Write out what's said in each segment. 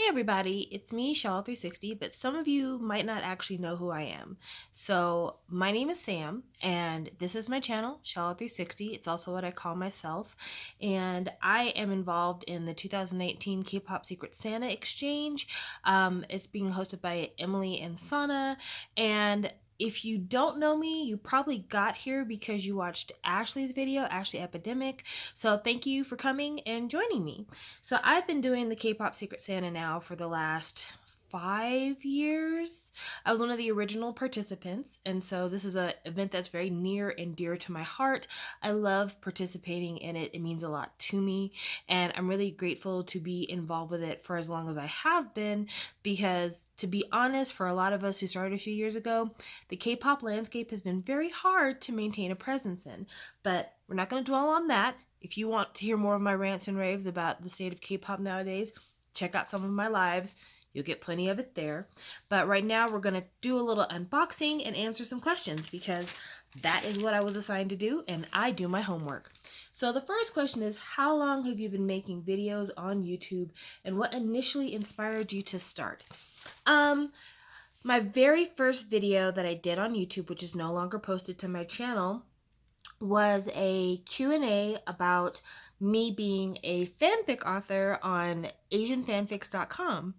everybody, it's me, Shawol360, but some of you might not actually know who I am. So, my name is Sam, and this is my channel, Shawol360. It's also what I call myself, and I am involved in the 2019 K-Pop Secret Santa exchange. It's being hosted by Emily and Sana, and if you don't know me, you probably got here because you watched Ashley's video, Ashley Epidemic. So thank you for coming and joining me. So I've been doing the K-Pop Secret Santa now for the last 5 years. I was one of the original participants, and so this is an event that's very near and dear to my heart. I love participating in it. It means a lot to me, and I'm really grateful to be involved with it for as long as I have been, because to be honest, for a lot of us who started a few years ago, the K-pop landscape has been very hard to maintain a presence in. But we're not going to dwell on that. If you want to hear more of my rants and raves about the state of K-pop nowadays, check out some of my lives. You'll get plenty of it there. But right now we're going to do a little unboxing and answer some questions because that is what I was assigned to do, and I do my homework. So the first question is, how long have you been making videos on YouTube, and what initially inspired you to start? My very first video that I did on YouTube, which is no longer posted to my channel, was a Q&A about me being a fanfic author on asianfanfics.com.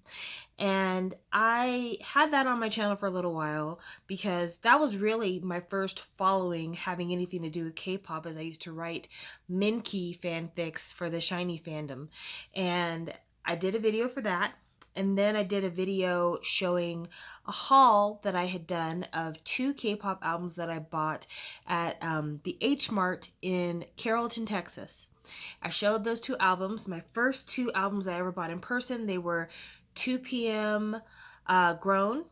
And I had that on my channel for a little while because that was really my first following having anything to do with K-pop, as I used to write Minky fanfics for the SHINee fandom. And I did a video for that. And then I did a video showing a haul that I had done of 2 K-pop albums that I bought at the H Mart in Carrollton, Texas. I showed those 2 albums. My first 2 albums I ever bought in person, they were 2PM Grown,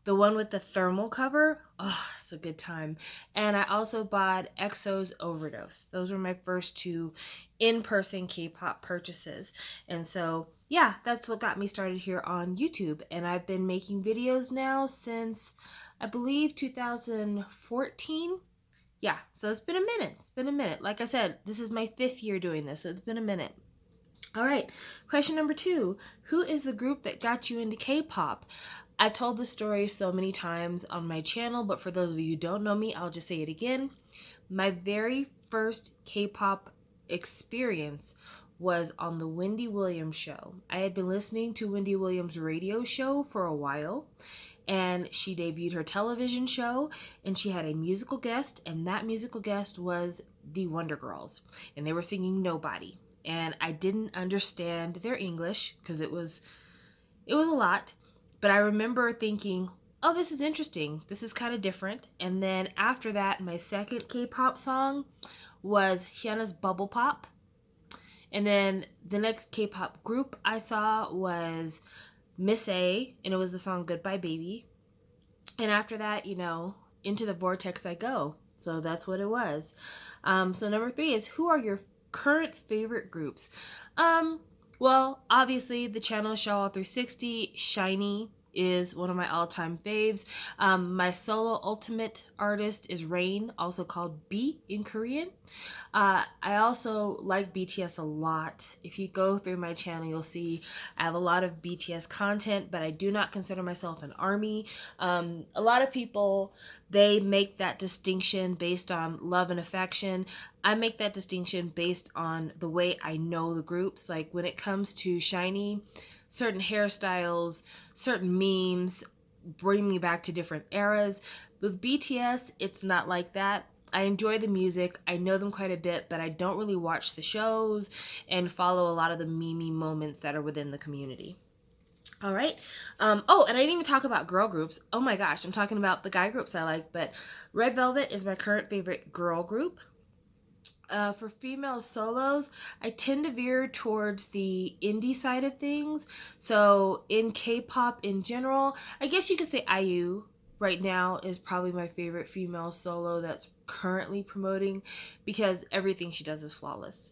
the one with the thermal cover. Oh, it's a good time. And I also bought EXO's Overdose. Those were my first 2 in-person K-pop purchases. And so, yeah, that's what got me started here on YouTube. And I've been making videos now since, I believe, 2014. Yeah, so it's been a minute. It's been a minute. Like I said, this is my 5th year doing this, so it's been a minute. All right, question number 2. Who is the group that got you into K-pop? I've told this story so many times on my channel, but for those of you who don't know me, I'll just say it again. My very first K-pop experience was on the Wendy Williams show. I had been listening to Wendy Williams' radio show for a while, and she debuted her television show, and she had a musical guest, and that musical guest was the Wonder Girls, and they were singing Nobody. And I didn't understand their English because it was a lot, but I remember thinking, oh, this is interesting. This is kind of different. And then after that, my second K-pop song was Hyunna's Bubble Pop. And then the next K-pop group I saw was Miss A, and it was the song Goodbye Baby. And after that, into the vortex I go. So that's what it was. So number 3 is, who are your current favorite groups? Well, obviously the channel Shawol360, SHINee is one of my all-time faves. My solo ultimate artist is Rain, also called B in Korean. I also like BTS a lot. If you go through my channel, you'll see I have a lot of BTS content, but I do not consider myself an ARMY. A lot of people, they make that distinction based on love and affection. I make that distinction based on the way I know the groups. Like when it comes to SHINee, certain hairstyles, certain memes bring me back to different eras. With BTS, it's not like that. I enjoy the music, I know them quite a bit, but I don't really watch the shows and follow a lot of the meme moments that are within the community. All right. Oh, and I didn't even talk about girl groups. Oh my gosh, I'm talking about the guy groups I like, but Red Velvet is my current favorite girl group. For female solos, I tend to veer towards the indie side of things. So in K-pop in general, I guess you could say IU right now is probably my favorite female solo that's currently promoting, because everything she does is flawless.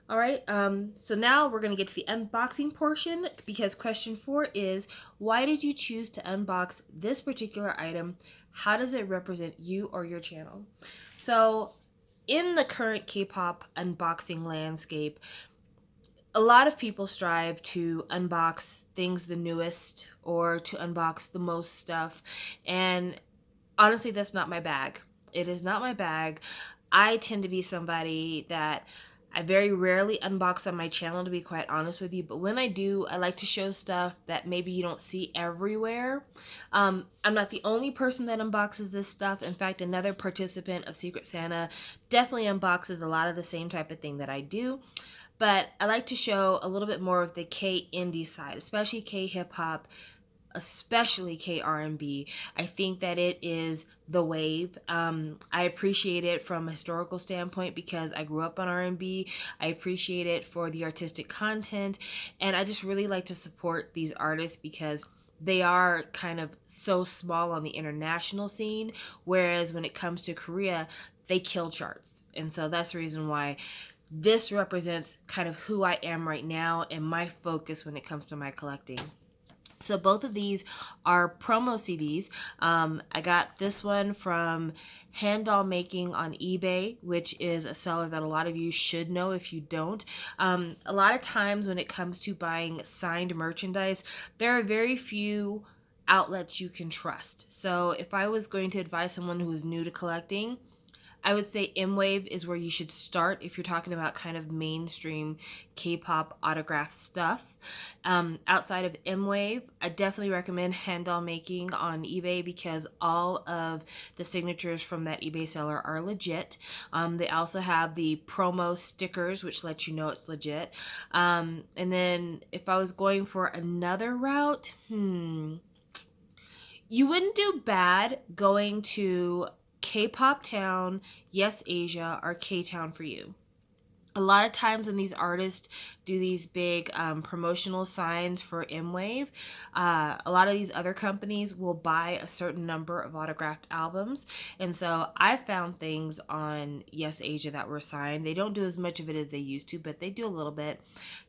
All right, so now we're going to get to the unboxing portion, because question 4 is, why did you choose to unbox this particular item? How does it represent you or your channel? So in the current K-pop unboxing landscape, A lot of people strive to unbox things the newest or to unbox the most stuff. And honestly, that's not my bag. It is not my bag. I tend to be somebody that I very rarely unbox on my channel, to be quite honest with you. But when I do, I like to show stuff that maybe you don't see everywhere. I'm not the only person that unboxes this stuff. In fact, another participant of Secret Santa definitely unboxes a lot of the same type of thing that I do. But I like to show a little bit more of the K indie side, especially K hip hop, especially K R&B. I think that it is the wave. I appreciate it from a historical standpoint because I grew up on R&B. I appreciate it for the artistic content, and I just really like to support these artists because they are kind of so small on the international scene, whereas when it comes to Korea, they kill charts. And so that's the reason why this represents kind of who I am right now and my focus when it comes to my collecting. So both of these are promo CDs. I got this one from Hand Doll Making on eBay, which is a seller that a lot of you should know if you don't. A lot of times when it comes to buying signed merchandise, there are very few outlets you can trust. So if I was going to advise someone who is new to collecting, I would say M-Wave is where you should start if you're talking about kind of mainstream K-pop autograph stuff. Outside of M-Wave, I definitely recommend Hand Doll Making on eBay because all of the signatures from that eBay seller are legit. They also have the promo stickers, which let you know it's legit. And then if I was going for another route, you wouldn't do bad going to K-Pop Town, Yes Asia, or K-Town for You. A lot of times when these artists do these big promotional signs for M-Wave, a lot of these other companies will buy a certain number of autographed albums. And so I found things on Yes Asia that were signed. They don't do as much of it as they used to, but they do a little bit.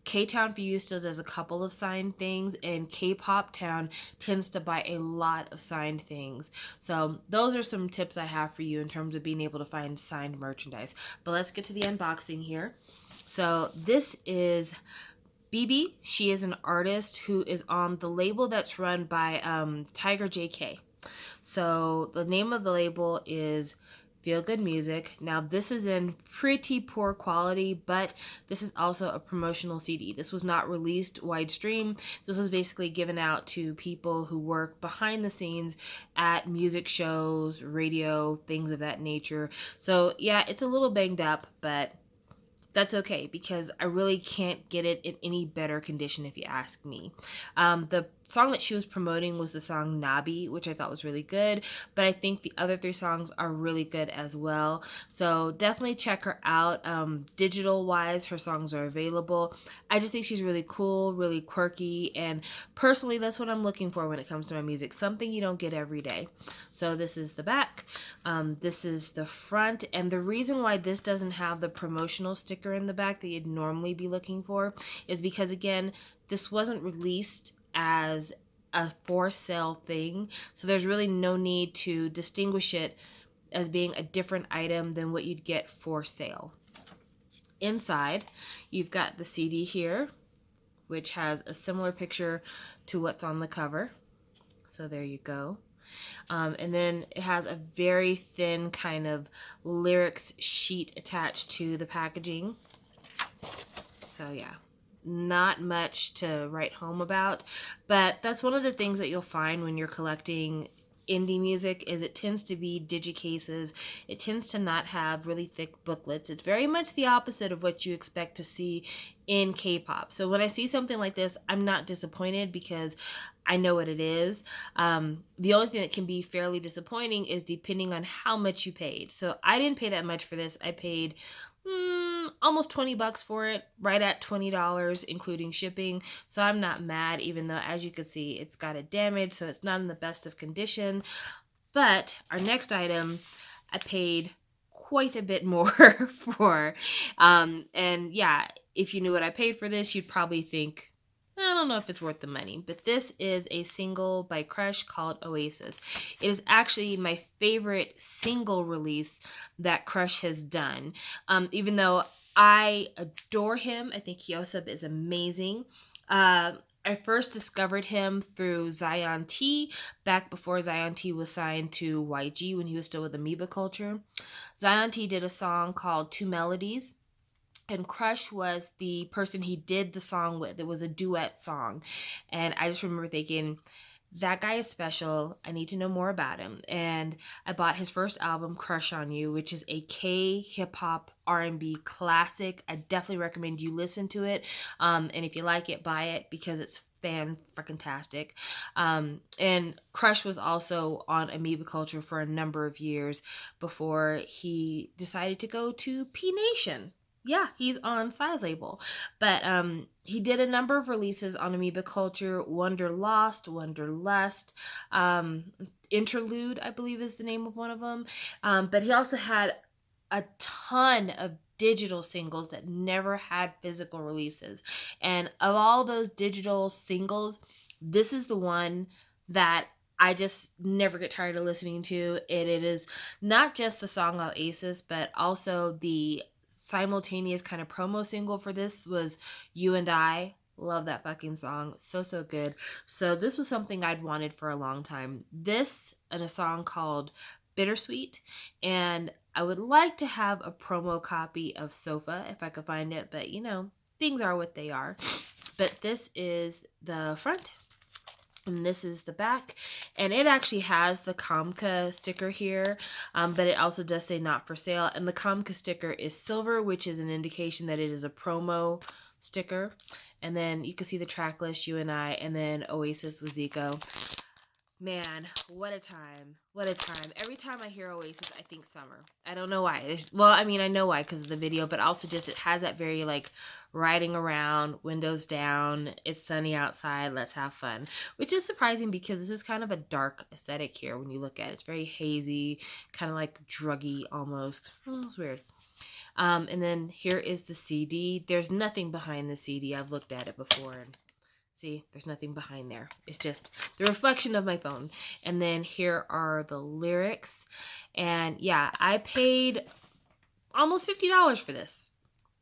K-Town for You still does a couple of signed things, and K-Pop Town tends to buy a lot of signed things. So those are some tips I have for you in terms of being able to find signed merchandise. But let's get to the unboxing here. So this is BB. She is an artist who is on the label that's run by Tiger JK. So the name of the label is Feel Good Music. Now this is in pretty poor quality, but this is also a promotional CD. This was not released widestream. This was basically given out to people who work behind the scenes at music shows, radio, things of that nature. So yeah, it's a little banged up, but that's okay because I really can't get it in any better condition if you ask me. The song that she was promoting was the song Nabi, which I thought was really good, but I think the other three songs are really good as well. So definitely check her out. Digital wise, her songs are available. I just think she's really cool, really quirky, and personally that's what I'm looking for when it comes to my music, something you don't get every day. So this is the back, this is the front, and the reason why this doesn't have the promotional sticker in the back that you'd normally be looking for is because, again, this wasn't released as a for sale thing, so there's really no need to distinguish it as being a different item than what you'd get for sale. Inside, you've got the CD here, which has a similar picture to what's on the cover. So there you go. And then it has a very thin kind of lyrics sheet attached to the packaging. So yeah, not much to write home about, but that's one of the things that you'll find when you're collecting indie music is it tends to be digicases. It tends to not have really thick booklets. It's very much the opposite of what you expect to see in K-pop. So when I see something like this, I'm not disappointed because I know what it is. The only thing that can be fairly disappointing is depending on how much you paid. So I didn't pay that much for this. I paid almost $20 for it, right at $20 including shipping. So I'm not mad, even though as you can see it's got it damaged, so it's not in the best of condition. But our next item I paid quite a bit more for, and yeah, if you knew what I paid for this, you'd probably think, I don't know if it's worth the money. But this is a single by Crush called Oasis. It is actually my favorite single release that Crush has done. Even though I adore him. I think Hyosub is amazing. I first discovered him through Zion T, back before Zion T was signed to YG when he was still with Amoeba Culture. Zion T did a song called Two Melodies, and Crush was the person he did the song with. It was a duet song. And I just remember thinking, that guy is special. I need to know more about him. And I bought his first album, Crush on You, which is a K hip hop R&B classic. I definitely recommend you listen to it. And if you like it, buy it because it's fan-freaking-tastic. And Crush was also on Amoeba Culture for a number of years before he decided to go to P Nation. Yeah, he's on Psy's label. But he did a number of releases on Amoeba Culture. Wonderlost, Wonderlust, Interlude, I believe is the name of one of them. But he also had a ton of digital singles that never had physical releases. And of all those digital singles, this is the one that I just never get tired of listening to. It is not just the song Oasis, but also the simultaneous kind of promo single for this was You and I. Love that fucking song. So good. So this was something I'd wanted for a long time. This and a song called Bittersweet. And I would like to have a promo copy of Sofa if I could find it. But, you know, things are what they are. But this is the front. And this is the back, and it actually has the Kamka sticker here, but it also does say not for sale, and the Kamka sticker is silver, which is an indication that it is a promo sticker. And then you can see the track list, You and I, and then Oasis with Zico. Man, what a time. What a time. Every time I hear Oasis, I think summer. I don't know why. Well, I mean, I know why because of the video, but also just it has that very, like, riding around, windows down, it's sunny outside, let's have fun. Which is surprising because this is kind of a dark aesthetic here when you look at it. It's very hazy, kind of like druggy almost. It's weird. And then here is the CD. There's nothing behind the CD. I've looked at it before and see, there's nothing behind there. It's just the reflection of my phone. And then here are the lyrics. And yeah, I paid almost $50 for this.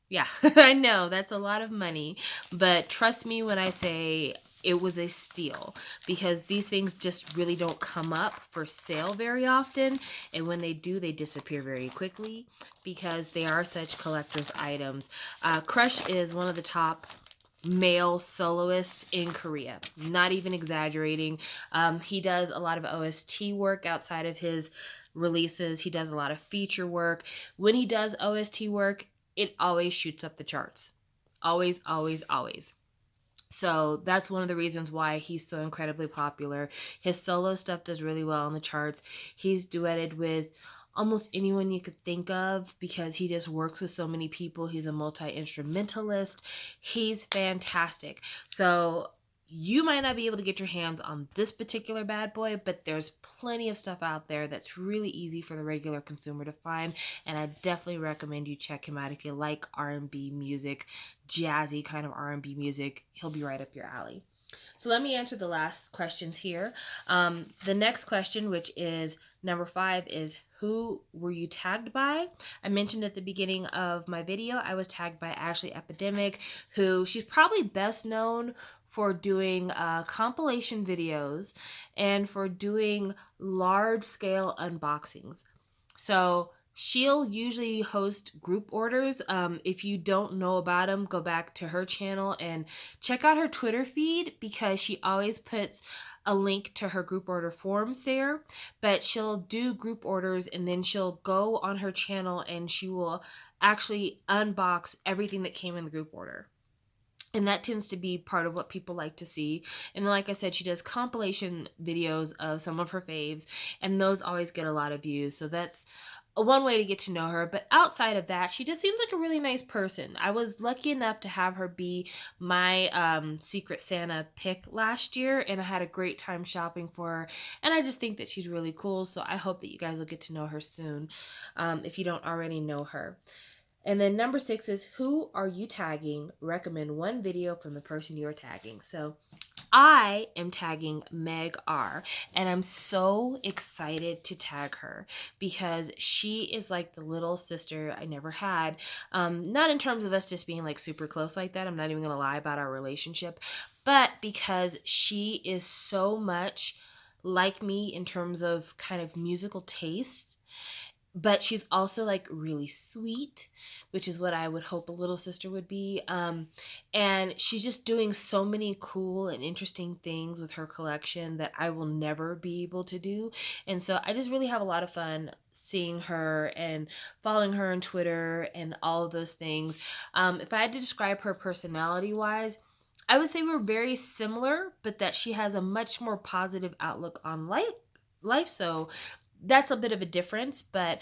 Yeah, I know that's a lot of money. But trust me when I say it was a steal. Because these things just really don't come up for sale very often. And when they do, they disappear very quickly. Because they are such collector's items. Crush is one of the top male soloists in Korea. Not even exaggerating. He does a lot of OST work outside of his releases. He does a lot of feature work. When he does OST work, it always shoots up the charts. Always, always, always. So that's one of the reasons why he's so incredibly popular. His solo stuff does really well on the charts. He's duetted with almost anyone you could think of because he just works with so many people. He's a multi-instrumentalist. He's fantastic. So you might not be able to get your hands on this particular bad boy, but there's plenty of stuff out there that's really easy for the regular consumer to find, and I definitely recommend you check him out if you like R&B music, jazzy kind of R&B music. He'll be right up your alley. So let me answer the last questions here. The next question, which is number 5, is who were you tagged by? I mentioned at the beginning of my video, I was tagged by Ashley Epidemic, who she's probably best known for doing compilation videos and for doing large-scale unboxings. So she'll usually host group orders. If you don't know about them, go back to her channel and check out her Twitter feed because she always puts a link to her group order forms there. But she'll do group orders and then she'll go on her channel and she will actually unbox everything that came in the group order. And that tends to be part of what people like to see. And like I said, she does compilation videos of some of her faves, and those always get a lot of views. So that's one way to get to know her. But outside of that, she just seems like a really nice person. I was lucky enough to have her be my Secret Santa pick last year, and I had a great time shopping for her. And I just think that she's really cool. So I hope that you guys will get to know her soon if you don't already know her. And then number 6 is, who are you tagging? Recommend one video from the person you are tagging. So I am tagging Meg R, and I'm so excited to tag her because she is like the little sister I never had. Not in terms of us just being like super close like that. I'm not even gonna lie about our relationship, but because she is so much like me in terms of kind of musical taste, but she's also like really sweet, which is what I would hope a little sister would be. And she's just doing so many cool and interesting things with her collection that I will never be able to do. And so I just really have a lot of fun seeing her and following her on Twitter and all of those things. If I had to describe her personality wise, I would say we're very similar, but that she has a much more positive outlook on life. So that's a bit of a difference, but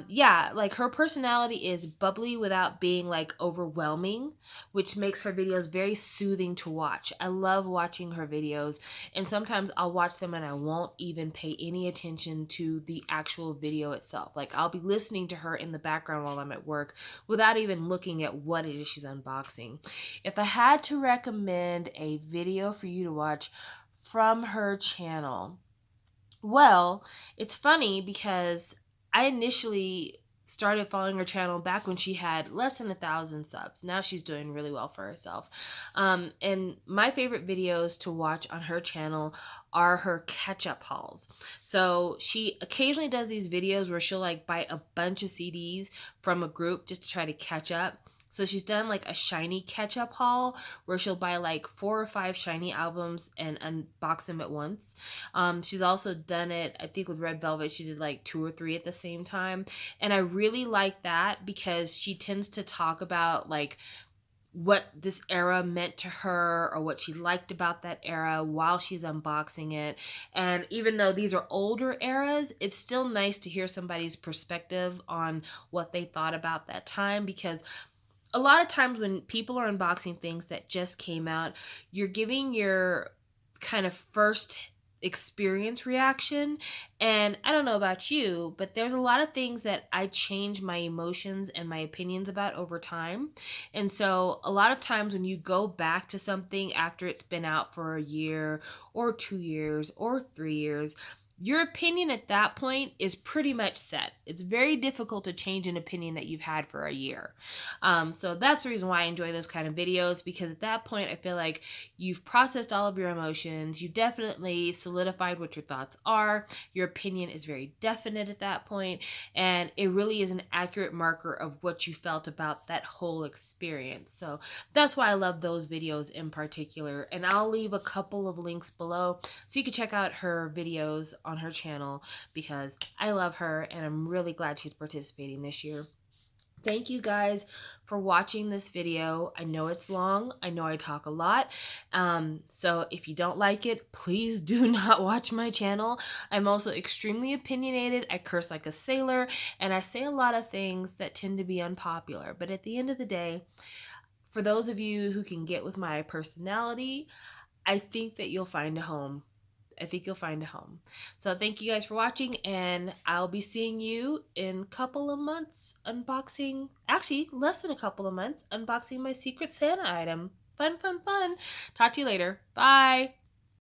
yeah, like her personality is bubbly without being like overwhelming, which makes her videos very soothing to watch. I love watching her videos, and sometimes I'll watch them and I won't even pay any attention to the actual video itself. Like I'll be listening to her in the background while I'm at work without even looking at what it is she's unboxing. If I had to recommend a video for you to watch from her channel, well, it's funny because I initially started following her channel back when she had less than 1,000 subs. Now she's doing really well for herself. And my favorite videos to watch on her channel are her catch-up hauls. So she occasionally does these videos where she'll like buy a bunch of CDs from a group just to try to catch up. So she's done like a Shiny catch-up haul where she'll buy like 4 or 5 Shiny albums and unbox them at once. She's also done it, I think with Red Velvet, she did like 2 or 3 at the same time. And I really like that because she tends to talk about like what this era meant to her or what she liked about that era while she's unboxing it. And even though these are older eras, it's still nice to hear somebody's perspective on what they thought about that time, because a lot of times when people are unboxing things that just came out, you're giving your kind of first experience reaction. And I don't know about you, but there's a lot of things that I change my emotions and my opinions about over time. And so a lot of times when you go back to something after it's been out for a year or 2 years or 3 years, your opinion at that point is pretty much set. It's very difficult to change an opinion that you've had for a year. So that's the reason why I enjoy those kind of videos, because at that point I feel like you've processed all of your emotions. You definitely solidified what your thoughts are. Your opinion is very definite at that point, and it really is an accurate marker of what you felt about that whole experience. So that's why I love those videos in particular. And I'll leave a couple of links below so you can check out her videos on her channel, because I love her and I'm really glad she's participating this year. Thank you guys for watching this video. I know it's long. I know I talk a lot. So if you don't like it, please do not watch my channel. I'm also extremely opinionated. I curse like a sailor, and I say a lot of things that tend to be unpopular. But at the end of the day, for those of you who can get with my personality, I think that you'll find a home. I think you'll find a home. So thank you guys for watching, and I'll be seeing you in a couple of months unboxing, actually less than a couple of months, unboxing my Secret Santa item. Fun, fun, fun. Talk to you later. Bye.